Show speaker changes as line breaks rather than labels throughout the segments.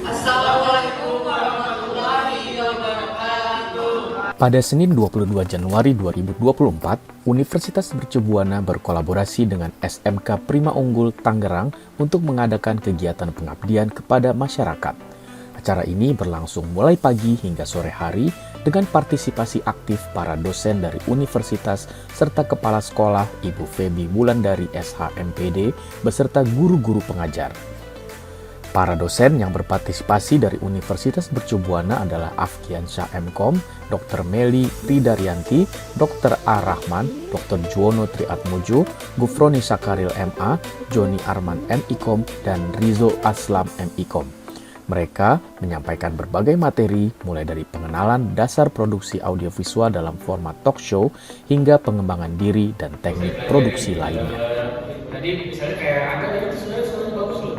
Assalamualaikum warahmatullahi wabarakatuh.
Pada Senin 22 Januari 2024, Universitas Mercu Buana berkolaborasi dengan SMK Prima Unggul Tangerang untuk mengadakan kegiatan pengabdian kepada masyarakat. Acara ini berlangsung mulai pagi hingga sore hari dengan partisipasi aktif para dosen dari universitas serta kepala sekolah Ibu Febi Wulandari SHMPD beserta guru-guru pengajar. Para dosen yang berpartisipasi dari Universitas Mercu Buana adalah Afkiansyah M.Com, Dr. Meli Ridaryanti, Dr. A. Rahman, Dr. Juwono Triatmojo, Gufroni Sakaril M.A., Joni Arman M.Ikom, dan Rizo Aslam M.Ikom. Mereka menyampaikan berbagai materi mulai dari pengenalan dasar produksi audiovisual dalam format talk show hingga pengembangan diri dan teknik produksi lainnya.
Tadi misalnya kayak Anda itu sebenarnya bagus loh.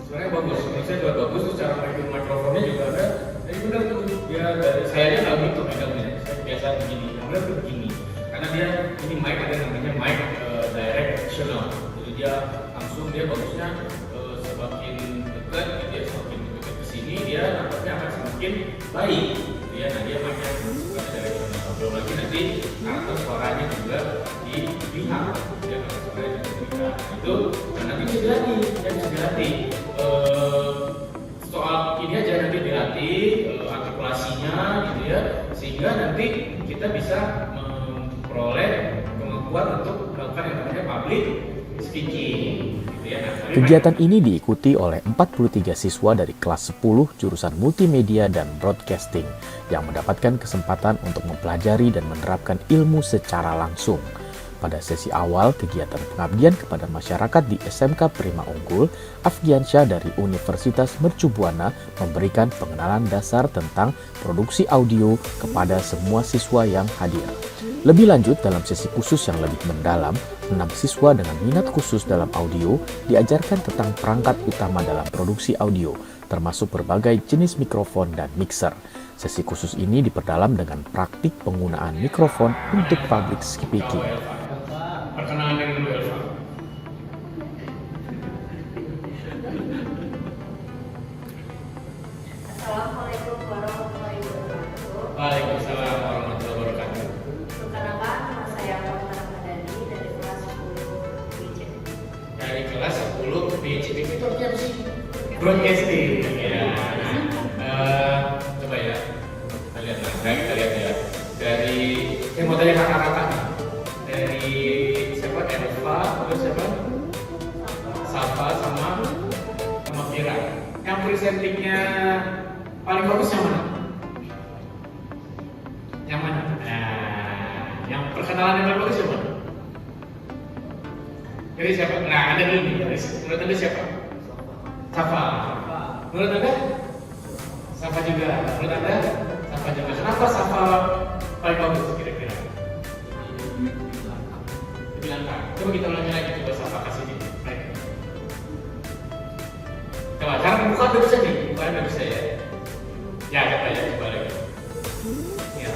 Sebenarnya bagus, saya juga bagus secara mikrofonnya juga ada. Jadi benar tuh dia dari saya aja nggak gitu megangnya. Saya biasa begini, Anda tuh begini. Karena dia ini mic ada namanya mic directional. Jadi dia langsung dia bagusnya semakin dekat, dia semakin dekat ke sini dia nampaknya akan semakin baik. Dia nanti dia mic-nya directional. Belum lagi nanti karakter suaranya juga dilihat. Dia karakter suaranya dilihat. Itu nanti bisa dilatih, ya bisa dilatih. Soal ini aja nanti dilatih artikulasinya gitu ya, sehingga nanti kita bisa memperoleh kemampuan untuk melakukan yang namanya public speaking gitu ya.
Kegiatan ini diikuti oleh 43 siswa dari kelas 10 jurusan multimedia dan broadcasting yang mendapatkan kesempatan untuk mempelajari dan menerapkan ilmu secara langsung. Pada sesi awal kegiatan pengabdian kepada masyarakat di SMK Prima Unggul, Afgiansyah dari Universitas Mercu Buana memberikan pengenalan dasar tentang produksi audio kepada semua siswa yang hadir. Lebih lanjut, dalam sesi khusus yang lebih mendalam, 6 siswa dengan minat khusus dalam audio diajarkan tentang perangkat utama dalam produksi audio, termasuk berbagai jenis mikrofon dan mixer. Sesi khusus ini diperdalam dengan praktik penggunaan mikrofon untuk public speaking.
Perkenalan dengan dulu Elva.
Assalamualaikum warahmatullahi wabarakatuh.
Waalaikumsalam warahmatullahi wabarakatuh.
Perkenalkan, nama saya Fatimah Ramadhani dari kelas 10 BC.
Dari kelas 10 BCP itu artinya apa sih? Broadcasting. Ya. Coba ya. Kita lihat lah. Kita lihat ya. Dari yang mau tanya rata-rata nih. Dari siapa? Elva, terus siapa? Safa sama Kira. Yang presentingnya paling bagus yang mana? Yang mana? Nah, yang perkenalan yang paling bagus yang mana? Jadi siapa? Nah, ada dulu nih. Menurut Anda siapa? Safa. Menurut Anda? Safa juga. Menurut Anda? Safa juga. Kenapa Safa paling bagus kira-kira? Bilangkan. Coba kita ulangi lagi. Coba Safa kasih nih. Baik. Coba, cara membuka udah bisa nih. Bukan udah bisa ya? Ya, coba ya. Coba lagi. Ya,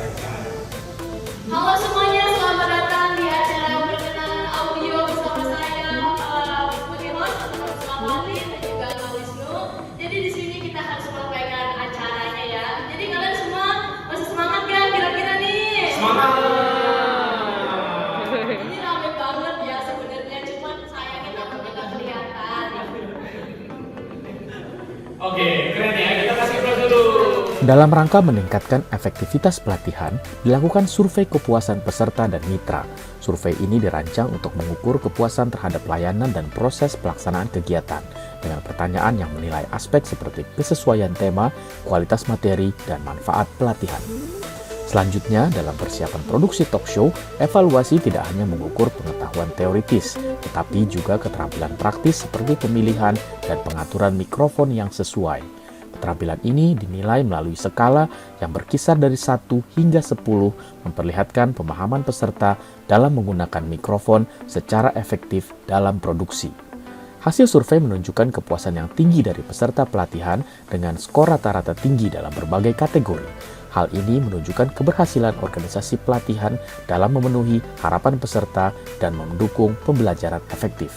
Halo semuanya, selamat datang di acara perkenalan audio bersama saya Putri Hon, bersama Lin dan juga Kak Wisnu. Jadi di sini kita harus meramaikan acaranya ya. Jadi kalian semua masih semangat kan kira-kira nih?
semangat!
Ini rame banget ya sebenarnya, cuman sayangnya takutnya nggak kelihatan.
Oke, keren ya. Kita kasih applause dulu.
Dalam rangka meningkatkan efektivitas pelatihan, dilakukan survei kepuasan peserta dan mitra. Survei ini dirancang untuk mengukur kepuasan terhadap layanan dan proses pelaksanaan kegiatan, dengan pertanyaan yang menilai aspek seperti kesesuaian tema, kualitas materi, dan manfaat pelatihan. Selanjutnya, dalam persiapan produksi talk show, evaluasi tidak hanya mengukur pengetahuan teoritis, tetapi juga keterampilan praktis seperti pemilihan dan pengaturan mikrofon yang sesuai. Keterampilan ini dinilai melalui skala yang berkisar dari 1 hingga 10, memperlihatkan pemahaman peserta dalam menggunakan mikrofon secara efektif dalam produksi. Hasil survei menunjukkan kepuasan yang tinggi dari peserta pelatihan dengan skor rata-rata tinggi dalam berbagai kategori. Hal ini menunjukkan keberhasilan organisasi pelatihan dalam memenuhi harapan peserta dan mendukung pembelajaran efektif.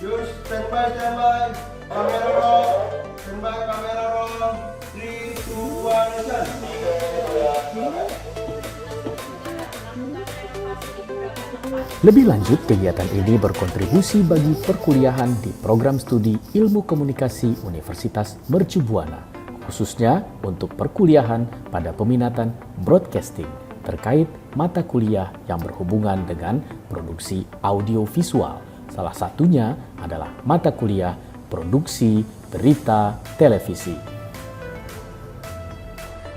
Yus, standby. Kamera roll.
Lebih lanjut, kegiatan ini berkontribusi bagi perkuliahan di program studi Ilmu Komunikasi Universitas Mercu Buana, khususnya untuk perkuliahan pada peminatan broadcasting terkait mata kuliah yang berhubungan dengan produksi audiovisual. Salah satunya adalah mata kuliah produksi berita televisi.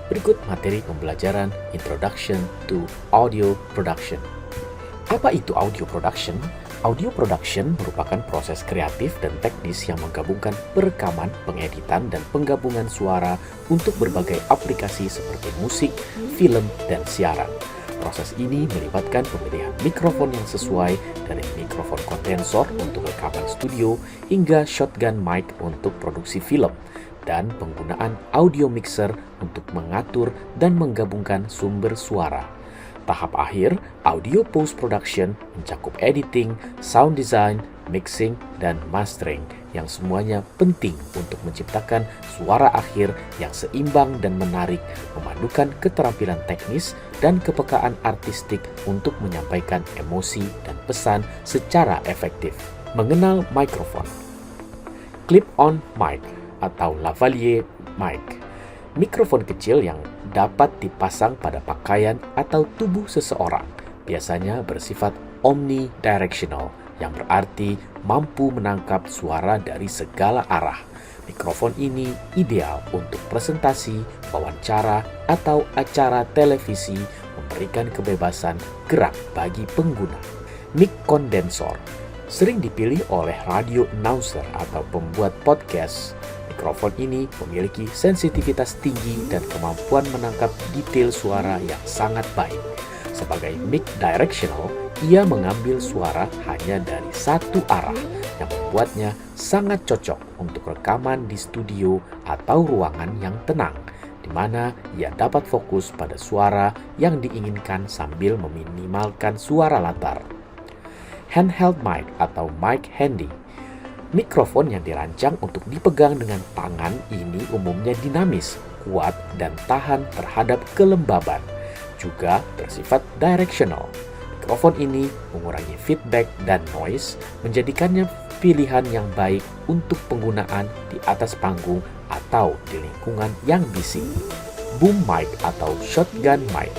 Berikut materi pembelajaran Introduction to Audio Production. Apa itu audio production? Audio production merupakan proses kreatif dan teknis yang menggabungkan perekaman, pengeditan, dan penggabungan suara untuk berbagai aplikasi seperti musik, film, dan siaran. Proses ini melibatkan pemilihan mikrofon yang sesuai dari mikrofon kondensor untuk rekaman studio hingga shotgun mic untuk produksi film, dan penggunaan audio mixer untuk mengatur dan menggabungkan sumber suara. Tahap akhir, audio post-production mencakup editing, sound design, mixing, dan mastering yang semuanya penting untuk menciptakan suara akhir yang seimbang dan menarik, memadukan keterampilan teknis dan kepekaan artistik untuk menyampaikan emosi dan pesan secara efektif. Mengenal mikrofon. Clip-on mic atau lavalier mic. Mikrofon kecil yang dapat dipasang pada pakaian atau tubuh seseorang, biasanya bersifat omnidirectional, yang berarti mampu menangkap suara dari segala arah. Mikrofon ini ideal untuk presentasi, wawancara, atau acara televisi, memberikan kebebasan gerak bagi pengguna. Mic kondensor sering dipilih oleh radio announcer atau pembuat podcast. Mikrofon ini memiliki sensitivitas tinggi dan kemampuan menangkap detail suara yang sangat baik. Sebagai mic directional, ia mengambil suara hanya dari satu arah yang membuatnya sangat cocok untuk rekaman di studio atau ruangan yang tenang, di mana ia dapat fokus pada suara yang diinginkan sambil meminimalkan suara latar. Handheld mic atau mic handy. Mikrofon yang dirancang untuk dipegang dengan tangan ini umumnya dinamis, kuat, dan tahan terhadap kelembaban. Juga bersifat directional. Mikrofon ini mengurangi feedback dan noise, menjadikannya pilihan yang baik untuk penggunaan di atas panggung atau di lingkungan yang bising. Boom mic atau shotgun mic.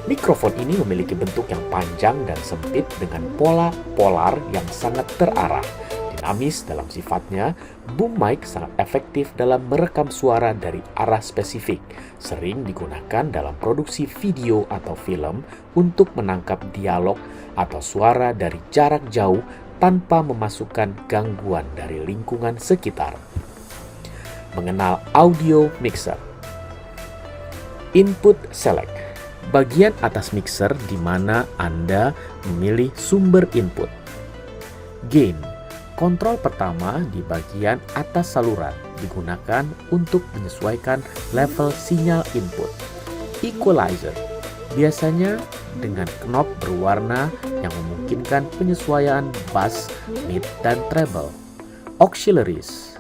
Mikrofon ini memiliki bentuk yang panjang dan sempit dengan pola polar yang sangat terarah. Dinamis dalam sifatnya, boom mic sangat efektif dalam merekam suara dari arah spesifik. Sering digunakan dalam produksi video atau film untuk menangkap dialog atau suara dari jarak jauh tanpa memasukkan gangguan dari lingkungan sekitar. Mengenal audio mixer. Input select. Bagian atas mixer di mana Anda memilih sumber input. Gain. Kontrol pertama di bagian atas saluran digunakan untuk menyesuaikan level sinyal input. Equalizer biasanya dengan knob berwarna yang memungkinkan penyesuaian bass, mid, dan treble. Auxiliaries.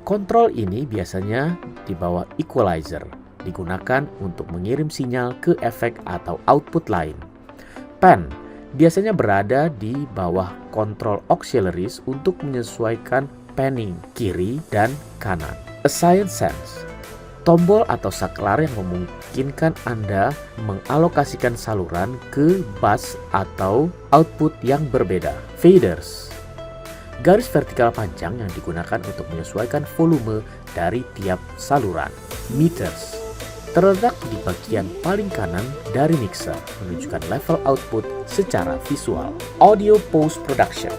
Kontrol ini biasanya di bawah equalizer, digunakan untuk mengirim sinyal ke efek atau output lain. Pan biasanya berada di bawah kontrol auxiliaries untuk menyesuaikan panning kiri dan kanan. Assign sense. Tombol atau saklar yang memungkinkan Anda mengalokasikan saluran ke bass atau output yang berbeda. Faders. Garis vertikal panjang yang digunakan untuk menyesuaikan volume dari tiap saluran. Meters. Terletak di bagian paling kanan dari mixer, menunjukkan level output secara visual. Audio post-production.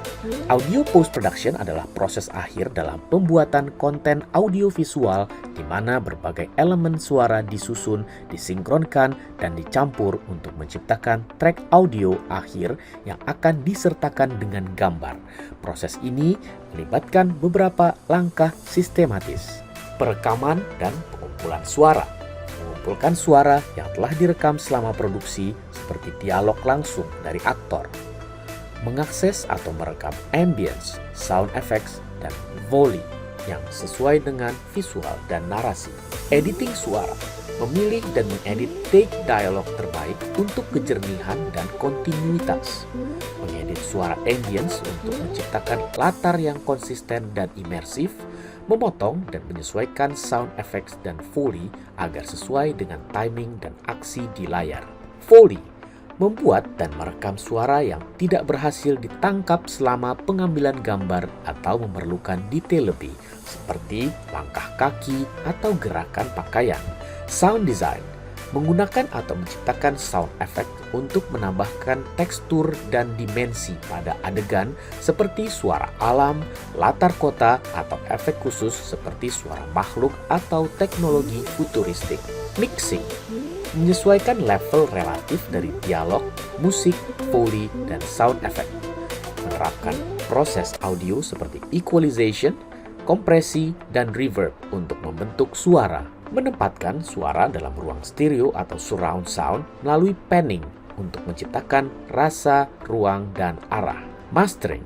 Audio post-production adalah proses akhir dalam pembuatan konten audio visual di mana berbagai elemen suara disusun, disinkronkan, dan dicampur untuk menciptakan track audio akhir yang akan disertakan dengan gambar. Proses ini melibatkan beberapa langkah sistematis. Perekaman dan pengumpulan suara. Mengumpulkan suara yang telah direkam selama produksi seperti dialog langsung dari aktor. Mengakses atau merekam ambience, sound effects, dan Foley. yang sesuai dengan visual dan narasi. Editing suara, memilih dan mengedit take dialog terbaik untuk kejernihan dan kontinuitas. Mengedit suara ambience untuk menciptakan latar yang konsisten dan imersif, memotong dan menyesuaikan sound effects dan Foley agar sesuai dengan timing dan aksi di layar. Foley, membuat dan merekam suara yang tidak berhasil ditangkap selama pengambilan gambar atau memerlukan detail lebih, seperti langkah kaki atau gerakan pakaian. Sound design, menggunakan atau menciptakan sound effect untuk menambahkan tekstur dan dimensi pada adegan seperti suara alam, latar kota, atau efek khusus seperti suara makhluk atau teknologi futuristik. Mixing, menyesuaikan level relatif dari dialog, musik, foley, dan sound effect. Menerapkan proses audio seperti equalization, kompresi, dan reverb untuk membentuk suara. Menempatkan suara dalam ruang stereo atau surround sound melalui panning untuk menciptakan rasa, ruang, dan arah. Mastering,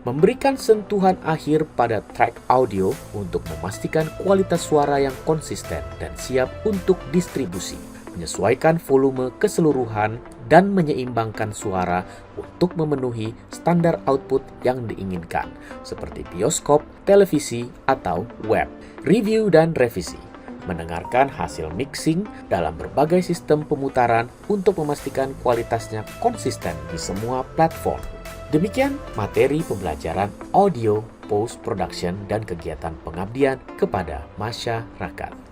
memberikan sentuhan akhir pada track audio untuk memastikan kualitas suara yang konsisten dan siap untuk distribusi. Menyesuaikan volume keseluruhan dan menyeimbangkan suara untuk memenuhi standar output yang diinginkan, seperti bioskop, televisi, atau web. Review dan revisi, mendengarkan hasil mixing dalam berbagai sistem pemutaran untuk memastikan kualitasnya konsisten di semua platform. Demikian materi pembelajaran audio, post-production, dan kegiatan pengabdian kepada masyarakat.